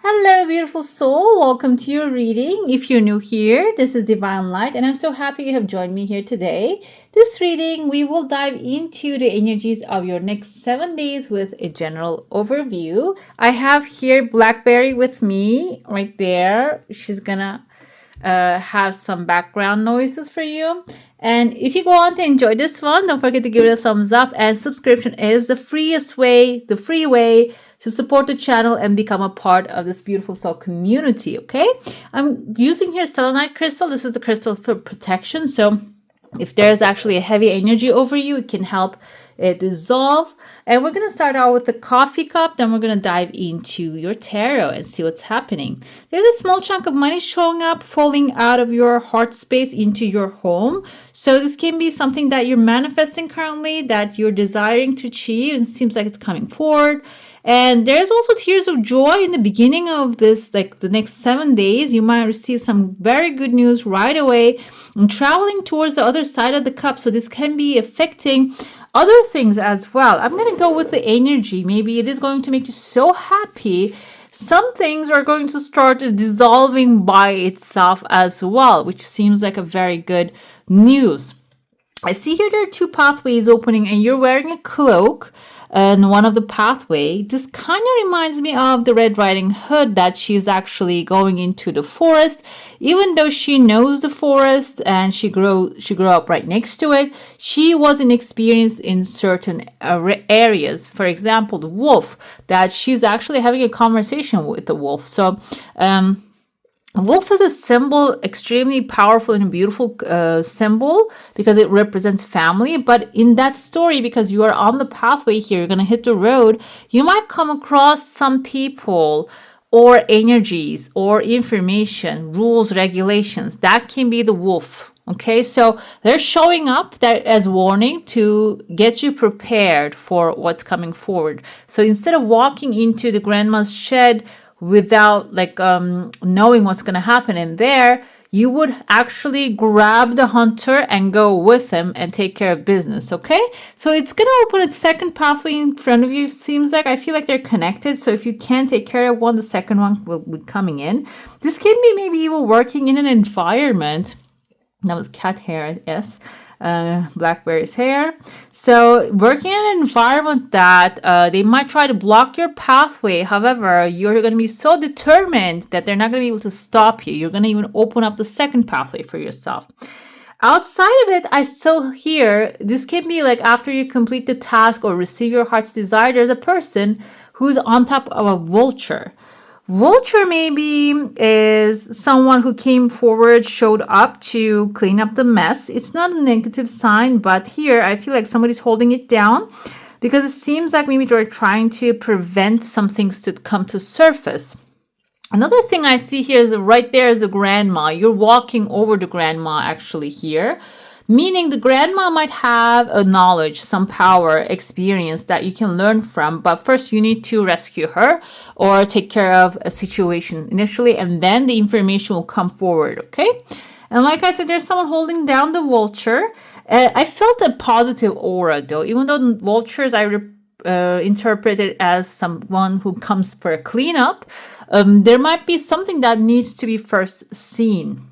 Hello, beautiful soul. Welcome to your reading. If you're new here, this is Divine Light, and I'm so happy you have joined me here today. This reading, we will dive into the energies of your next 7 days with a general overview. I have here Blackberry with me right there. She's gonna have some background noises for you. And if you go on to enjoy this one, don't forget to give it a thumbs up. And subscription is the free way to support the channel and become a part of this beautiful soul community. Okay, I'm using here selenite crystal. This is the crystal for protection. So if there's actually a heavy energy over you, it can help it dissolve. And we're going to start out with the coffee cup. Then we're going to dive into your tarot and see what's happening. There's a small chunk of money showing up, falling out of your heart space into your home. So this can be something that you're manifesting currently, that you're desiring to achieve, and it seems like it's coming forward. And there's also tears of joy in the beginning of this, like the next 7 days. You might receive some very good news right away and traveling towards the other side of the cup. So this can be affecting other things as well. I'm going to go with the energy. Maybe it is going to make you so happy. Some things are going to start dissolving by itself as well, which seems like a very good news. I see here there are two pathways opening and you're wearing a cloak and one of the pathway. This kind of reminds me of the Red Riding Hood, that she's actually going into the forest. Even though she knows the forest and she grew up right next to it, she wasn't experienced in certain areas. For example, the wolf, that she's actually having a conversation with the wolf. So wolf is a symbol, extremely powerful and beautiful symbol because it represents family. But in that story, because you are on the pathway here, you're going to hit the road, you might come across some people or energies or information, rules, regulations. That can be the wolf. Okay, so they're showing up that as warning to get you prepared for what's coming forward. So instead of walking into the grandma's shed without knowing what's going to happen in there, you would actually grab the hunter and go with him and take care of business. Okay, so it's going to open a second pathway in front of you. Seems like, I feel like they're connected. So if you can't take care of one, the second one will be coming in. This can be maybe even working in an environment. That was cat hair, yes. Blackberry's hair. So working in an environment that they might try to block your pathway. However, you're going to be so determined that they're not going to be able to stop you. You're going to even open up the second pathway for yourself. Outside of it, I still hear this can be like after you complete the task or receive your heart's desire, there's a person who's on top of a vulture. Vulture maybe is someone who came forward, showed up to clean up the mess. It's not a negative sign, but here I feel like somebody's holding it down because it seems like maybe they're trying to prevent some things to come to surface. Another thing I see here is right there is the grandma. You're walking over the grandma actually here. Meaning the grandma might have a knowledge, some power, experience that you can learn from. But first you need to rescue her or take care of a situation initially, and then the information will come forward, okay? And like I said, there's someone holding down the vulture. I felt a positive aura though, even though vultures I interpret it as someone who comes for a cleanup. There might be something that needs to be first seen.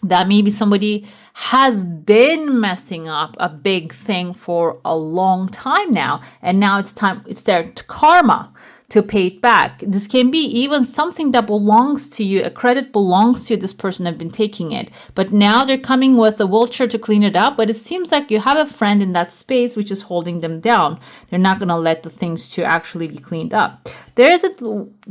That maybe somebody has been messing up a big thing for a long time now, and now it's their karma to pay it back. This can be even something that belongs to you, a credit belongs to this person have been taking it, but now they're coming with a vulture to clean it up. But it seems like you have a friend in that space which is holding them down. They're not going to let the things to actually be cleaned up. There's a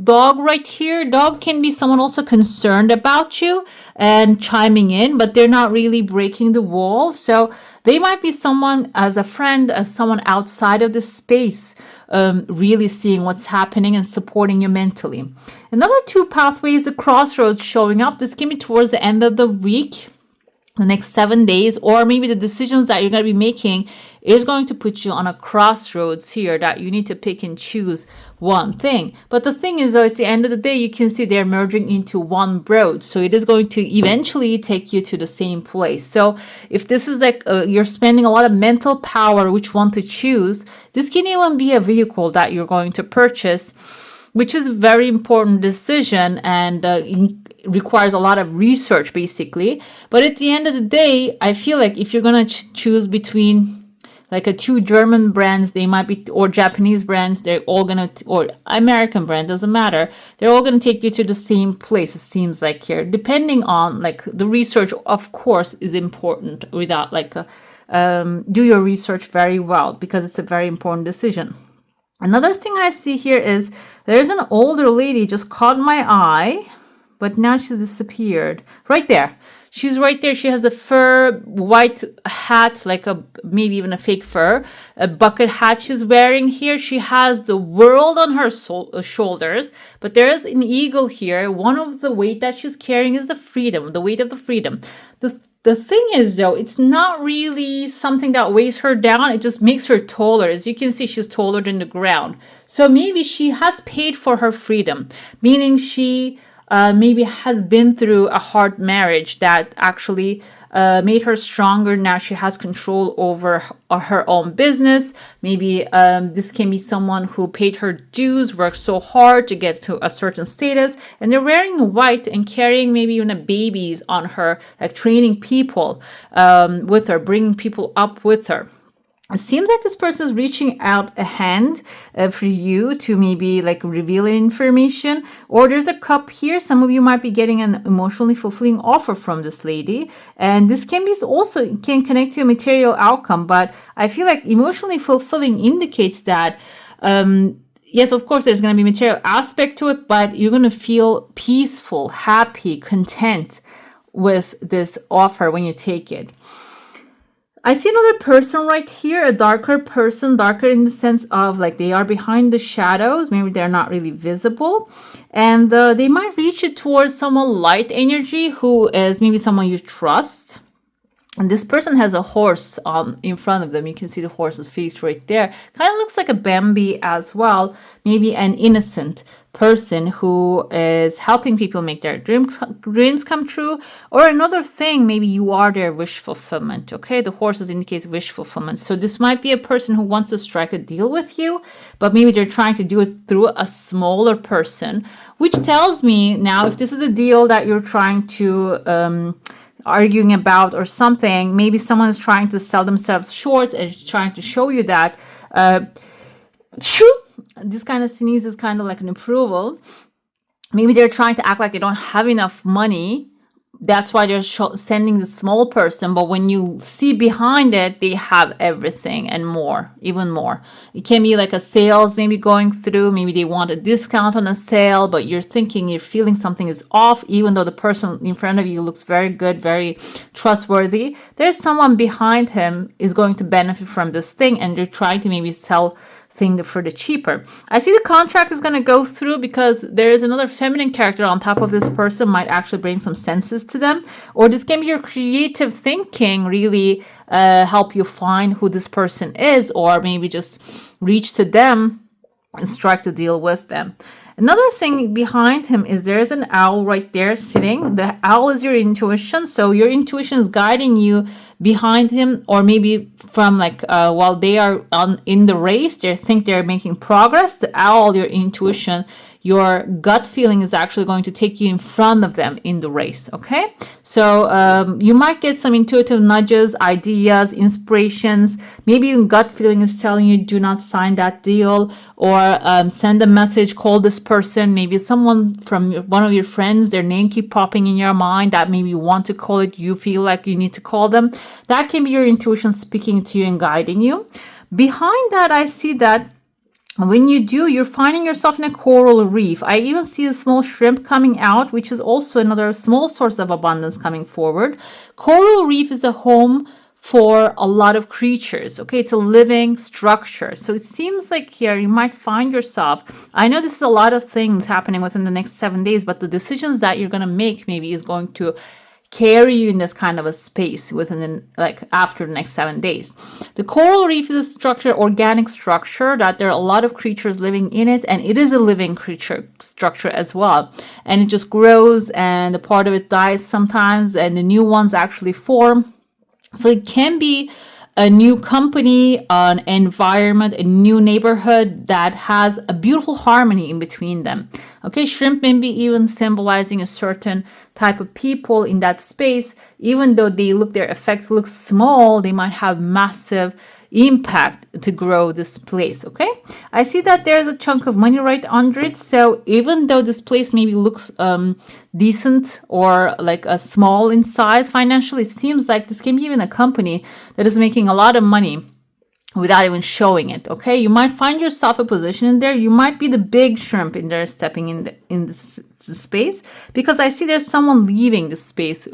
dog right here. Dog can be someone also concerned about you and chiming in, but they're not really breaking the wall. So they might be someone as a friend, as someone outside of this space, really seeing what's happening and supporting you mentally. Another two pathways, the crossroads showing up. This can be towards the end of the week, the next 7 days, or maybe the decisions that you're going to be making is going to put you on a crossroads here that you need to pick and choose one thing. But the thing is, though, at the end of the day, you can see they're merging into one road. So it is going to eventually take you to the same place. So if this is like you're spending a lot of mental power, which one to choose, this can even be a vehicle that you're going to purchase. which is a very important decision and requires a lot of research basically. But at the end of the day, I feel like if you're gonna choose between like a two German brands, they might be, or Japanese brands, they're all gonna, or American brand, doesn't matter. They're all gonna take you to the same place, it seems like here, depending on like the research, of course, is important without like, do your research very well because it's a very important decision. Another thing I see here is there's an older lady just caught my eye, but now she's disappeared. Right there. She's right there. She has a fur white hat, like a maybe even a fake fur, a bucket hat she's wearing here. She has the world on her shoulders, but there is an eagle here. One of the weight that she's carrying is the freedom, the weight of the freedom. The thing is, though, it's not really something that weighs her down. It just makes her taller. As you can see, she's taller than the ground. So maybe she has paid for her freedom, meaning she maybe has been through a hard marriage that actually made her stronger. Now she has control over her own business. Maybe this can be someone who paid her dues, worked so hard to get to a certain status, and they're wearing white and carrying maybe even a babies on her, like training people with her, bringing people up with her. It seems like this person is reaching out a hand for you to maybe like reveal information, or there's a cup here. Some of you might be getting an emotionally fulfilling offer from this lady, and this can be also can connect to a material outcome, but I feel like emotionally fulfilling indicates that yes, of course there's going to be material aspect to it, but you're going to feel peaceful, happy, content with this offer when you take it. I see another person right here, a darker person, darker in the sense of like they are behind the shadows. Maybe they're not really visible. And they might reach it towards someone light energy who is maybe someone you trust. And this person has a horse in front of them. You can see the horse's face right there. Kind of looks like a Bambi as well. Maybe an innocent person who is helping people make their dreams come true. Or another thing, maybe you are their wish fulfillment. Okay, the horses indicates wish fulfillment. So this might be a person who wants to strike a deal with you, but maybe they're trying to do it through a smaller person, which tells me now if this is a deal that you're trying to arguing about or something, maybe someone is trying to sell themselves short and trying to show you that this kind of sneeze is kind of like an approval. Maybe they're trying to act like they don't have enough money. That's why they're sending the small person. But when you see behind it, they have everything and more, even more. It can be like a sales maybe going through. Maybe they want a discount on a sale, but you're feeling something is off, even though the person in front of you looks very good, very trustworthy. There's someone behind him is going to benefit from this thing, and they're trying to maybe sell thing for the cheaper. I see the contract is going to go through because there is another feminine character on top of this person, might actually bring some senses to them, or this can be your creative thinking really help you find who this person is, or maybe just reach to them and strike the deal with them. Another thing behind him is there's an owl right there sitting. The owl is your intuition. So your intuition is guiding you behind him, or maybe from like while they are in the race, they think they're making progress. The owl, your intuition, your gut feeling is actually going to take you in front of them in the race. Okay, so you might get some intuitive nudges, ideas, inspirations. Maybe your gut feeling is telling you do not sign that deal, or send a message, call this person. Maybe someone from one of your friends, their name keep popping in your mind that maybe you want to call it, you feel like you need to call them. That can be your intuition speaking to you and guiding you. Behind that, I see that when you do, you're finding yourself in a coral reef. I even see a small shrimp coming out, which is also another small source of abundance coming forward. Coral reef is a home for a lot of creatures. Okay, it's a living structure. So it seems like here you might find yourself. I know this is a lot of things happening within the next 7 days, but the decisions that you're going to make maybe is going to carry you in this kind of a space within after the next 7 days. The coral reef is a structure, organic structure, that there are a lot of creatures living in it, and it is a living creature structure as well. And it just grows, and a part of it dies sometimes, and the new ones actually form. So it can be a new company, an environment, a new neighborhood that has a beautiful harmony in between them. Okay, shrimp may be even symbolizing a certain type of people in that space. Even though their effect looks small, they might have massive impact to grow this place. Okay, I see that there's a chunk of money right under it. So even though this place maybe looks decent or like a small in size financially, it seems like this can be even a company that is making a lot of money without even showing it. Okay, you might find yourself a position in there. You might be the big shrimp in there stepping in this space, because I see there's someone leaving the space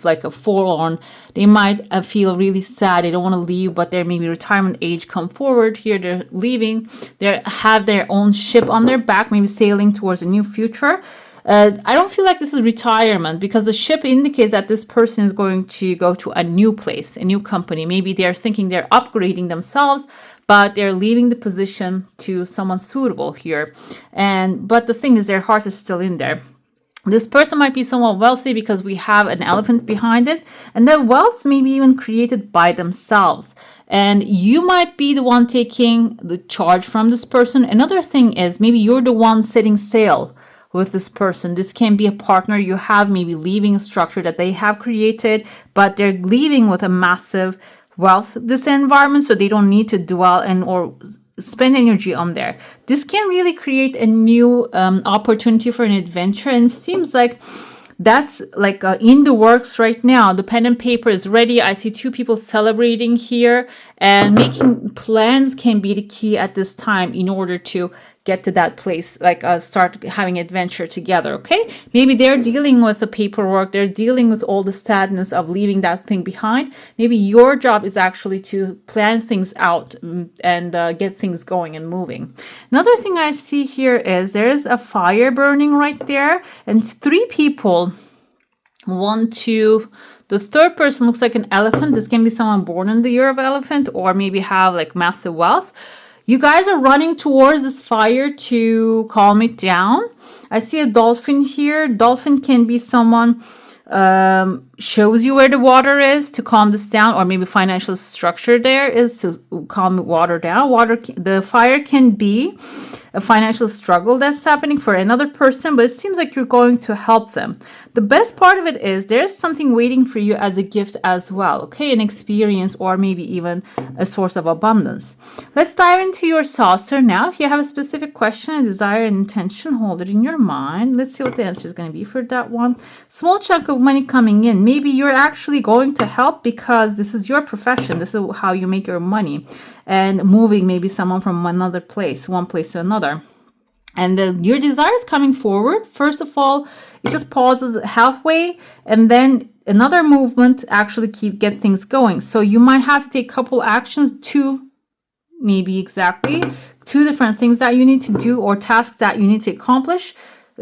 like a forlorn. They might feel really sad. They don't want to leave, but they're maybe retirement age come forward here. They're leaving. They have their own ship on their back, maybe sailing towards a new future. I don't feel like this is retirement, because the ship indicates that this person is going to go to a new place, a new company. Maybe they're thinking they're upgrading themselves, but they're leaving the position to someone suitable here. But the thing is, their heart is still in there. This person might be somewhat wealthy because we have an elephant behind it, and their wealth may be even created by themselves. And you might be the one taking the charge from this person. Another thing is, maybe you're the one setting sail with this person. This can be a partner you have, maybe leaving a structure that they have created, but they're leaving with a massive wealth, this environment, so they don't need to dwell or spend energy on there. This can really create a new opportunity for an adventure, and it seems like that's like in the works right now. The pen and paper is ready. I see two people celebrating here, and making plans can be the key at this time in order to get to that place, like start having adventure together. Okay, maybe they're dealing with the paperwork, they're dealing with all the sadness of leaving that thing behind. Maybe your job is actually to plan things out and get things going and moving. Another thing I see here is there is a fire burning right there, and three people. The third person looks like an elephant. This can be someone born in the year of elephant, or maybe have like massive wealth. You guys are running towards this fire to calm it down. I see a dolphin here. Dolphin can be someone shows you where the water is to calm this down, or maybe financial structure there is to calm the water down. The fire can be a financial struggle that's happening for another person, but it seems like you're going to help them. The best part of it is there's something waiting for you as a gift as well, okay? An experience, or maybe even a source of abundance. Let's dive into your saucer now. If you have a specific question, a desire, and intention, hold it in your mind. Let's see what the answer is going to be for that one. Small chunk of money coming in. Maybe you're actually going to help because this is your profession. This is how you make your money. And moving maybe someone from another place, one place to another. And your desire is coming forward. First of all, it just pauses halfway, and then another movement actually get things going. So you might have to take a couple actions, two different things that you need to do, or tasks that you need to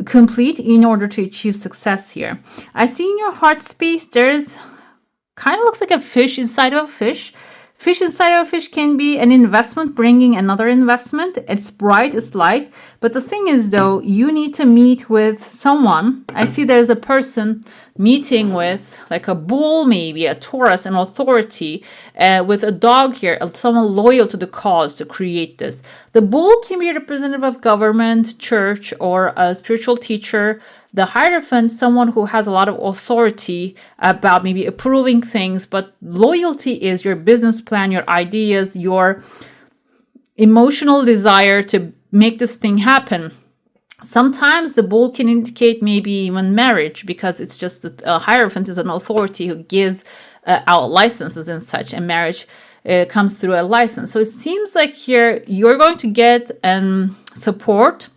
complete in order to achieve success here. I see in your heart space, there's kind of looks like a fish inside of a fish. Fish inside of a fish can be an investment bringing another investment. It's bright, it's light. But the thing is, though, you need to meet with someone. I see there's a person meeting with like a bull, maybe a Taurus, an authority, with a dog here, someone loyal to the cause to create this. The bull can be a representative of government, church, or a spiritual teacher. The Hierophant, someone who has a lot of authority about maybe approving things, but loyalty is your business plan, your ideas, your emotional desire to make this thing happen. Sometimes the bull can indicate maybe even marriage, because it's just that a Hierophant is an authority who gives out licenses and such, and marriage comes through a license. So it seems like here you're going to get support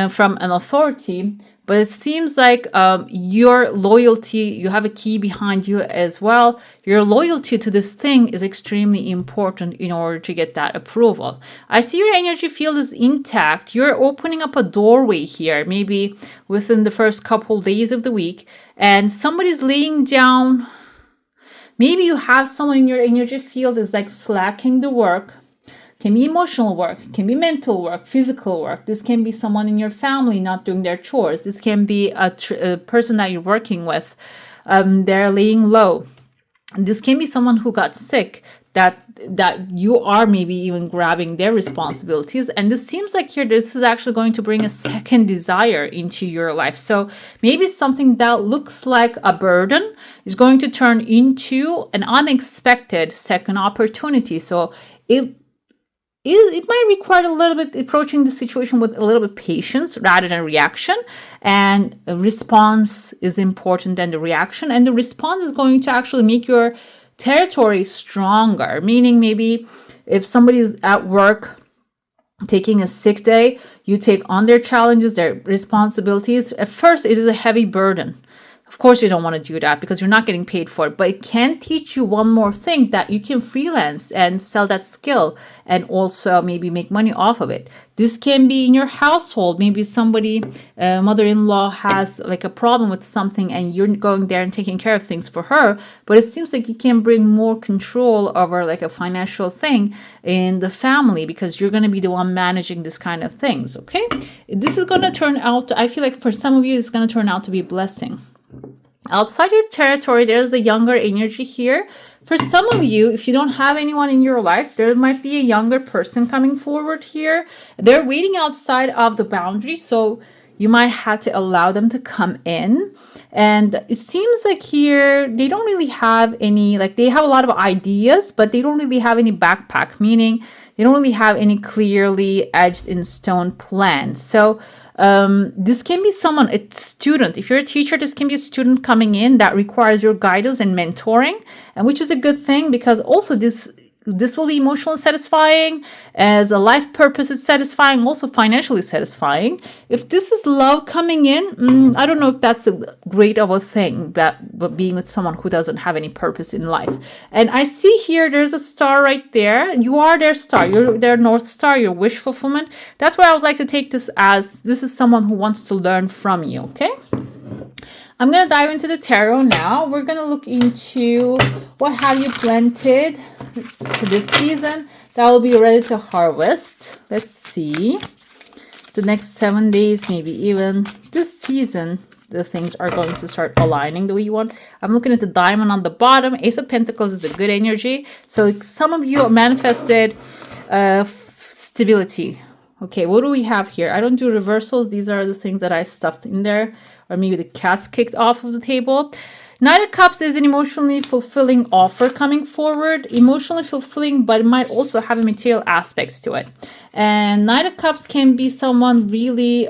from an authority. But it seems like your loyalty, you have a key behind you as well. Your loyalty to this thing is extremely important in order to get that approval. I see your energy field is intact. You're opening up a doorway here, maybe within the first couple days of the week. And somebody's laying down. Maybe you have someone in your energy field is like slacking the work. Can be emotional work, can be mental work, physical work. This can be someone in your family not doing their chores. This can be a person that you're working with. They're laying low. This can be someone who got sick. that you are maybe even grabbing their responsibilities. And this seems like here, this is actually going to bring a second desire into your life. So maybe something that looks like a burden is going to turn into an unexpected second opportunity. So it might require a little bit approaching the situation with a little bit patience rather than reaction. And a response is important than the reaction. And the response is going to actually make your territory stronger, meaning maybe if somebody is at work taking a sick day, you take on their challenges, their responsibilities. At first, it is a heavy burden. Of course, you don't want to do that because you're not getting paid for it, but it can teach you one more thing, that you can freelance and sell that skill and also maybe make money off of it. This can be in your household. Maybe somebody, mother-in-law has like a problem with something and you're going there and taking care of things for her, but it seems like you can bring more control over like a financial thing in the family because you're going to be the one managing this kind of things, okay? This is going to turn out, I feel like for some of you, it's going to turn out to be a blessing. Outside your territory, there's a younger energy here. For some of you, if you don't have anyone in your life, there might be a younger person coming forward here. They're waiting outside of the boundary, so you might have to allow them to come in. And it seems like here, they don't really have any, like they have a lot of ideas, but they don't really have any backpack, meaning they don't really have any clearly edged in stone plan. So this can be someone, a student. If you're a teacher, this can be a student coming in that requires your guidance and mentoring, and which is a good thing because also this will be emotionally satisfying. As a life purpose, it's satisfying, also financially satisfying. If this is love coming in, I don't know if that's a great of a thing, but being with someone who doesn't have any purpose in life. And I see here, there's a star right there. You are their star. You're their North Star, your wish fulfillment. That's why I would like to take this as this is someone who wants to learn from you, okay? I'm going to dive into the tarot now. We're going to look into what have you planted for this season that will be ready to harvest. Let's see. The next 7 days, maybe even this season, the things are going to start aligning the way you want. I'm looking at the diamond on the bottom. Ace of Pentacles is a good energy. So some of you manifested stability. Okay, what do we have here? I don't do reversals. These are the things that I stuffed in there. Or maybe the cat's kicked off of the table. Knight of Cups is an emotionally fulfilling offer coming forward. Emotionally fulfilling, but it might also have a material aspects to it. And Knight of Cups can be someone really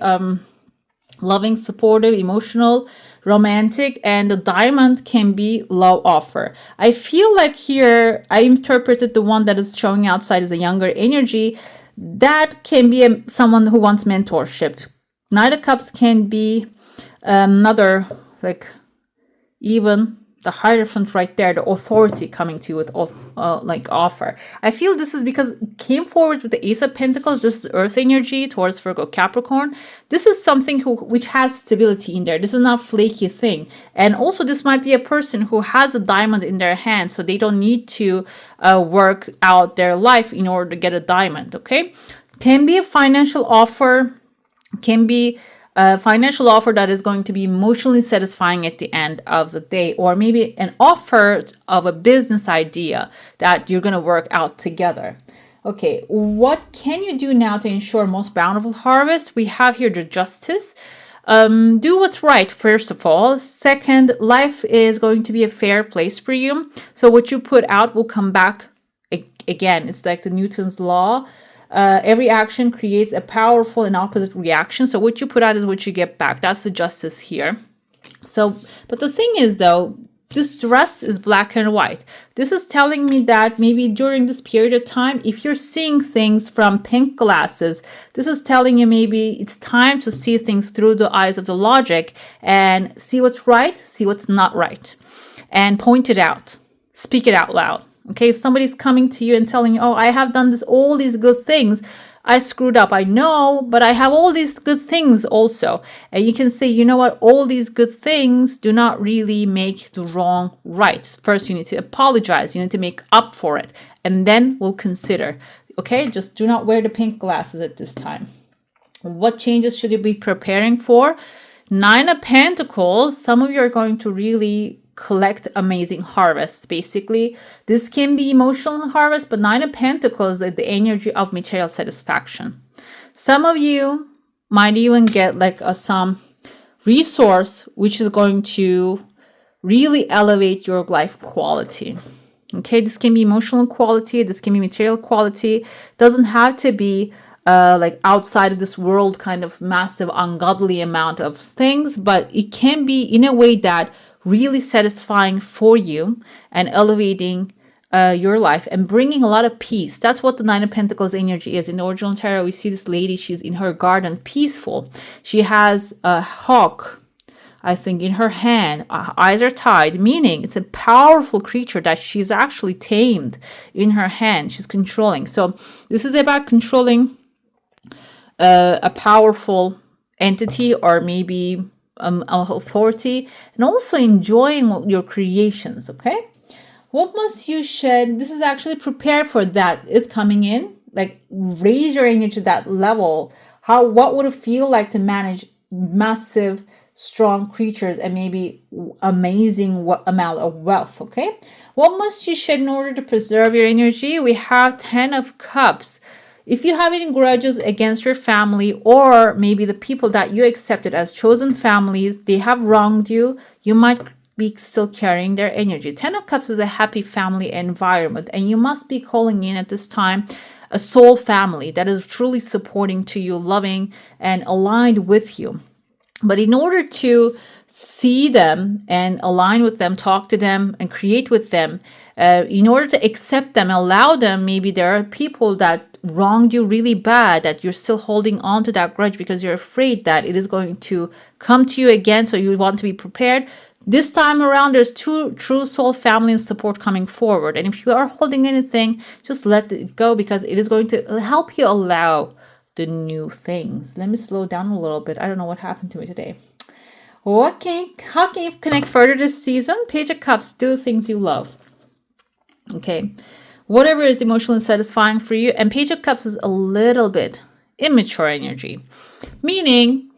loving, supportive, emotional, romantic. And the diamond can be love offer. I feel like here, I interpreted the one that is showing outside as a younger energy. That can be someone who wants mentorship. Knight of Cups can be another, like even the Hierophant right there, the authority coming to you with like offer. I feel this is because it came forward with the Ace of Pentacles. This is Earth energy, Taurus, Virgo, Capricorn. This is something which has stability in there. This is not flaky thing. And also this might be a person who has a diamond in their hand, so they don't need to work out their life in order to get a diamond, okay? Can be a financial offer, can be a financial offer that is going to be emotionally satisfying at the end of the day, or maybe an offer of a business idea that you're going to work out together. Okay, what can you do now to ensure most bountiful harvest? We have here the Justice. Do what's right, first of all. Second, life is going to be a fair place for you. So what you put out will come back again. It's like the Newton's law. Every action creates a powerful and opposite reaction. So what you put out is what you get back. That's the Justice here. So, but the thing is though, this dress is black and white. This is telling me that maybe during this period of time, if you're seeing things from pink glasses, this is telling you maybe it's time to see things through the eyes of the logic and see what's right, see what's not right, and point it out. Speak it out loud. Okay, if somebody's coming to you and telling you, oh, I have done all these good things, I screwed up, I know, but I have all these good things also. And you can say, you know what, all these good things do not really make the wrong right. First, you need to apologize, you need to make up for it, and then we'll consider. Okay, just do not wear the pink glasses at this time. What changes should you be preparing for? 9 of Pentacles, some of you are going to really collect amazing harvest. Basically, this can be emotional harvest, but Nine of Pentacles is the energy of material satisfaction. Some of you might even get like some resource which is going to really elevate your life quality. Okay, this can be emotional quality, this can be material quality. Doesn't have to be like outside of this world kind of massive ungodly amount of things, but it can be in a way that really satisfying for you and elevating your life and bringing a lot of peace. That's what the Nine of Pentacles energy is. In the original tarot, we see this lady, she's in her garden, peaceful. She has a hawk, I think, in her hand. Eyes are tied, meaning it's a powerful creature that she's actually tamed in her hand. She's controlling. So this is about controlling a powerful entity or maybe authority, and also enjoying your creations. Okay, what must you shed? This is actually prepare for that is coming in. Like raise your energy to that level. What would it feel like to manage massive strong creatures and maybe amazing amount of wealth? Okay, what must you shed in order to preserve your energy? We have 10 of Cups. If you have any grudges against your family, or maybe the people that you accepted as chosen families, they have wronged you, you might be still carrying their energy. 10 of Cups is a happy family environment, and you must be calling in at this time a soul family that is truly supporting to you, loving and aligned with you. But in order to see them and align with them, talk to them and create with them, in order to accept them, allow them, maybe there are people that wronged you really bad, that you're still holding on to that grudge because you're afraid that it is going to come to you again, so you want to be prepared. This time around, there's two true soul family and support coming forward. And if you are holding anything, just let it go, because it is going to help you allow the new things. Let me slow down a little bit. I don't know what happened to me today. How can you connect further this season? Page of Cups, do things you love. Okay, whatever is emotionally satisfying for you. And Page of Cups is a little bit immature energy, meaning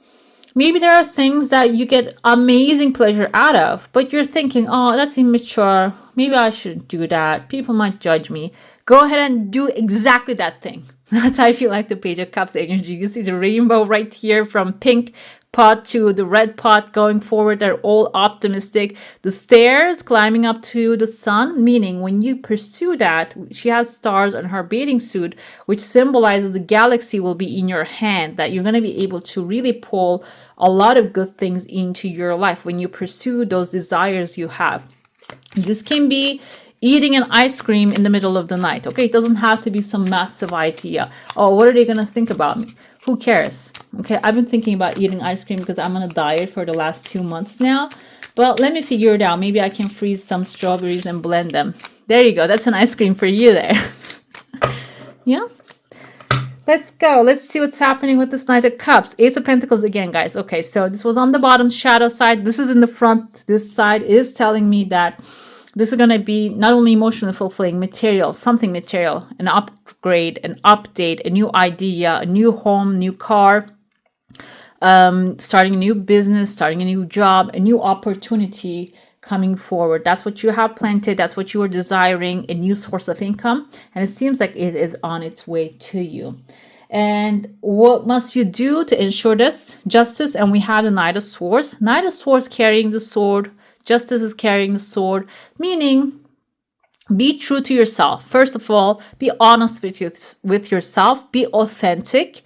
maybe there are things that you get amazing pleasure out of, but you're thinking, oh, that's immature. Maybe I shouldn't do that. People might judge me. Go ahead and do exactly that thing. That's how I feel like the Page of Cups energy. You see the rainbow right here, from pink pot to the red pot going forward. They're all optimistic. The stairs climbing up to the sun, meaning when you pursue that, she has stars on her bathing suit, which symbolizes the galaxy will be in your hand, that you're going to be able to really pull a lot of good things into your life when you pursue those desires you have. This can be eating an ice cream in the middle of the night. Okay, it doesn't have to be some massive idea. Oh, what are they going to think about me? Who cares? Okay, I've been thinking about eating ice cream because I'm on a diet for the last 2 months now. But let me figure it out. Maybe I can freeze some strawberries and blend them. There you go. That's an ice cream for you there. Yeah. Let's go. Let's see what's happening with this Knight of Cups. Ace of Pentacles again, guys. Okay, so this was on the bottom shadow side. This is in the front. This side is telling me that this is going to be not only emotionally fulfilling, material, something material, an upgrade, an update, a new idea, a new home, new car, starting a new business, starting a new job, a new opportunity coming forward. That's what you have planted. That's what you are desiring, a new source of income. And it seems like it is on its way to you. And what must you do to ensure this? Justice. And we have the Knight of Swords. Knight of Swords carrying the sword. Justice is carrying the sword, meaning be true to yourself. First of all, be honest with yourself. Be authentic.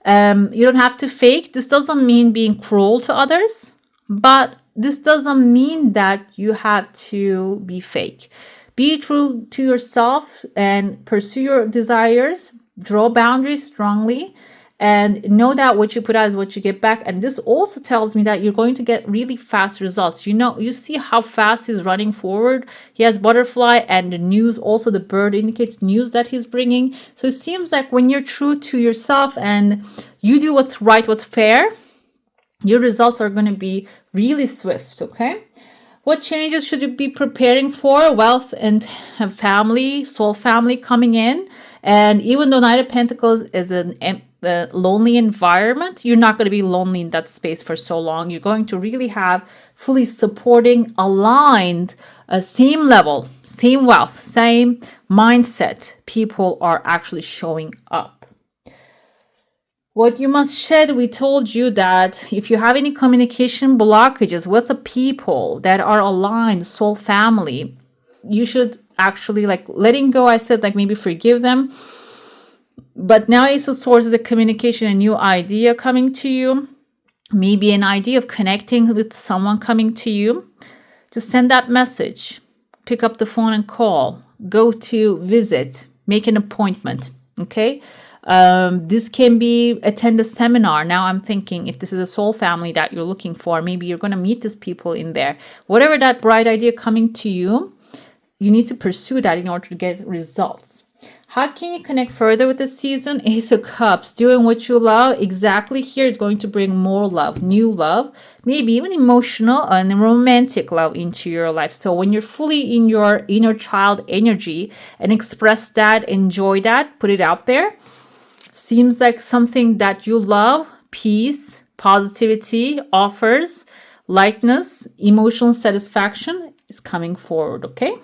You don't have to fake. This doesn't mean being cruel to others, but this doesn't mean that you have to be fake. Be true to yourself and pursue your desires. Draw boundaries strongly. And know that what you put out is what you get back. And this also tells me that you're going to get really fast results. You know, you see how fast he's running forward. He has butterfly, and the news, also the bird indicates news that he's bringing. So it seems like when you're true to yourself and you do what's right, what's fair, your results are going to be really swift. Okay. What changes should you be preparing for? Wealth and family, soul family coming in. And even though Knight of Pentacles is the lonely environment, you're not going to be lonely in that space for so long. You're going to really have fully supporting, aligned, same level, same wealth, same mindset. People are actually showing up. What you must shed, we told you that if you have any communication blockages with the people that are aligned, soul family, you should actually like letting go. I said like maybe forgive them. But now Ace of Swords is a communication, a new idea coming to you. Maybe an idea of connecting with someone coming to you. Just send that message. Pick up the phone and call. Go to visit. Make an appointment. Okay? This can be attend a seminar. Now I'm thinking if this is a soul family that you're looking for, maybe you're going to meet these people in there. Whatever that bright idea coming to you, you need to pursue that in order to get results. How can you connect further with this season? Ace of Cups, doing what you love. Exactly here, it's going to bring more love, new love, maybe even emotional and romantic love into your life. So when you're fully in your inner child energy and express that, enjoy that, put it out there. Seems like something that you love, peace, positivity, offers, lightness, emotional satisfaction is coming forward, okay?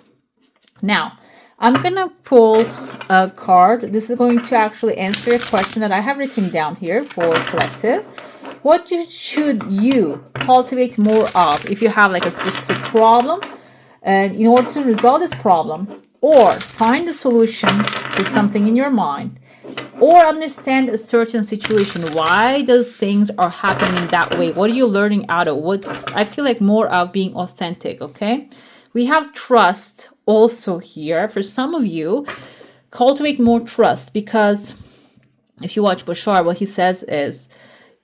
Now, I'm going to pull a card. This is going to actually answer a question that I have written down here for collective. What should you cultivate more of if you have like a specific problem? And in order to resolve this problem or find a solution to something in your mind, or understand a certain situation, why those things are happening that way, what are you learning out of? What I feel like more of being authentic. Okay, we have trust also here. For some of you, cultivate more trust, because if you watch Bashar, what he says is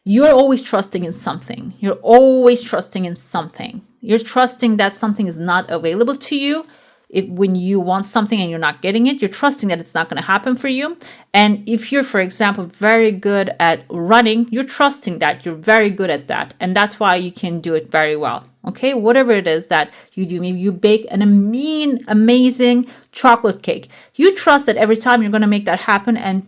you're always trusting in something. You're always trusting in something. You're trusting that something is not available to you. When you want something and you're not getting it, you're trusting that it's not going to happen for you. And if you're, for example, very good at running, you're trusting that you're very good at that. And that's why you can do it very well. Okay, whatever it is that you do, maybe you bake an amazing chocolate cake. You trust that every time you're going to make that happen. And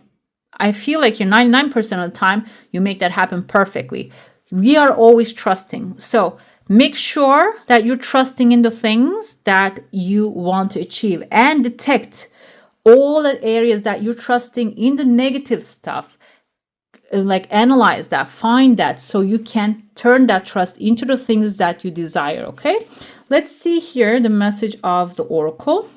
I feel like you're 99% of the time, you make that happen perfectly. We are always trusting. So make sure that you're trusting in the things that you want to achieve and detect all the areas that you're trusting in the negative stuff. Like analyze that, find that, so you can turn that trust into the things that you desire. Okay, let's see here the message of the oracle.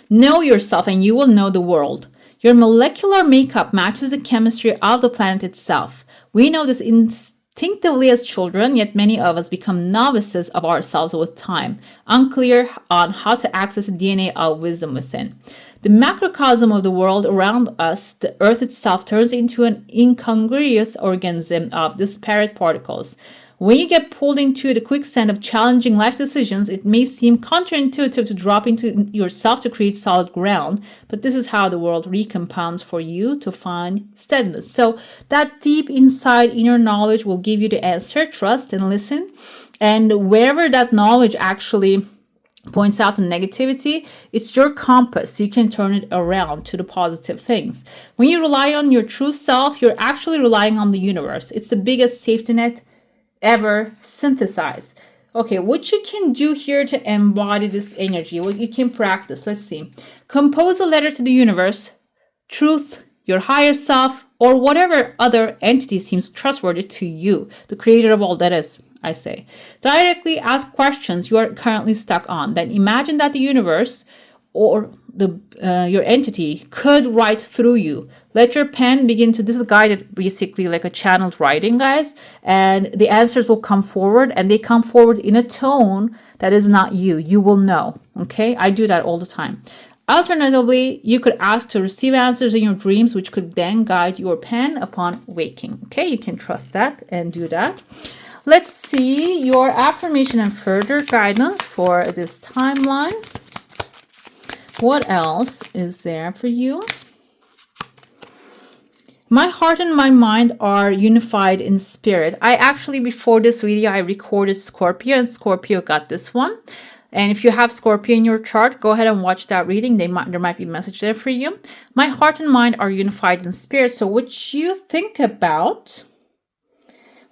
Know yourself and you will know the world. Your molecular makeup matches the chemistry of the planet itself. We know this instinctively as children, yet many of us become novices of ourselves with time, unclear on how to access the DNA of wisdom within. The macrocosm of the world around us, the earth itself, turns into an incongruous organism of disparate particles. When you get pulled into the quicksand of challenging life decisions, it may seem counterintuitive to drop into yourself to create solid ground, but this is how the world recompounds for you to find steadiness. So that deep inside inner knowledge will give you the answer. Trust and listen. And wherever that knowledge actually points out the negativity, it's your compass. You can turn it around to the positive things. When you rely on your true self, you're actually relying on the universe. It's the biggest safety net ever synthesized. Okay, what you can do here to embody this energy, what you can practice. Let's see. Compose a letter to the universe, truth, your higher self, or whatever other entity seems trustworthy to you, the creator of all that is. I say, directly ask questions you are currently stuck on. Then imagine that the universe or your entity could write through you. Let your pen begin to, this is guided basically like a channeled writing, guys. And the answers will come forward, and they come forward in a tone that is not you. You will know. Okay, I do that all the time. Alternatively, you could ask to receive answers in your dreams, which could then guide your pen upon waking. Okay, you can trust that and do that. Let's see your affirmation and further guidance for this timeline. What else is there for you? My heart and my mind are unified in spirit. I actually, before this video, I recorded Scorpio, and Scorpio got this one. And if you have Scorpio in your chart, go ahead and watch that reading. There might be a message there for you. My heart and mind are unified in spirit. So what you think about,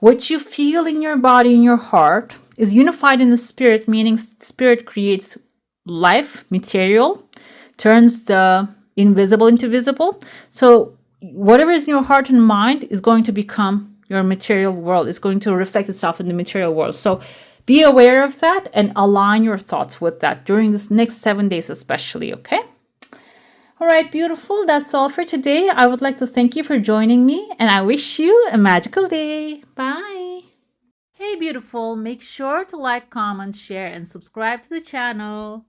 what you feel in your body, in your heart, is unified in the spirit, meaning spirit creates life, material, turns the invisible into visible. So whatever is in your heart and mind is going to become your material world. It's going to reflect itself in the material world. So be aware of that and align your thoughts with that during this next 7 days especially, okay? All right, beautiful. That's all for today. I would like to thank you for joining me, and I wish you a magical day. Bye. Hey, beautiful. Make sure to like, comment, share, and subscribe to the channel.